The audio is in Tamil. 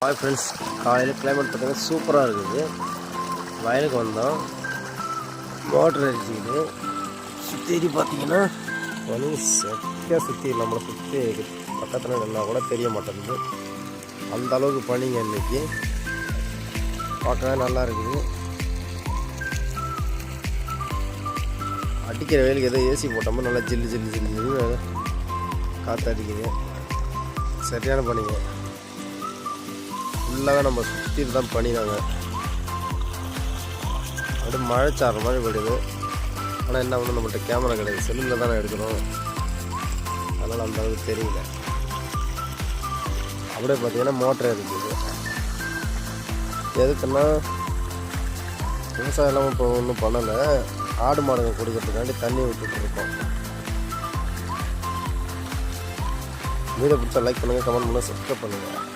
ஹாய் ஃப்ரெண்ட்ஸ், காலையில் கிளைமேட் பார்த்தீங்கன்னா சூப்பராக இருக்குது. வயலுக்கு வந்தோம், மோட்டர் அடிச்சுக்கிது. சுற்றி பார்த்தீங்கன்னா பனி செக்கையாக சுற்றி நம்மளை சுற்றி பக்கத்தில் நல்லா கூட தெரிய மாட்டேங்குது. அந்த அளவுக்கு பனிங்க இன்றைக்கி பார்க்கவே நல்லா இருக்குது. அடிக்கிற வெயிலுக்கு ஏதோ ஏசி போட்டோம்னா நல்லா ஜில்லு ஜில்லு ஜில்லுன்னு காற்று அடிக்குது. சரியான பனிங்க. ஃபுல்லாகவே நம்ம சுற்றிட்டு தான் பண்ணினாங்க. அப்படியே மழை சாடுற மாதிரி போயிடுது. ஆனால் என்ன பண்ணணும், நம்மகிட்ட கேமரா கிடையாது, செல்லில் தானே எடுக்கணும். அதனால் அந்த அளவுக்கு தெரியல. அப்படியே பார்த்தீங்கன்னா மோட்டர் இருக்குது. எதுக்குன்னா விவசாயம்லாம் இப்போ ஒன்றும் பண்ணலை. ஆடு மாடுங்க குடிக்கிறதுக்காண்டி தண்ணி விட்டுட்டு இருக்கோம். வீடியோ பிடிச்சா லைக் பண்ணுங்கள், கமெண்ட் பண்ணுங்கள், சப்ஸ்கிரைப் பண்ணுங்கள்.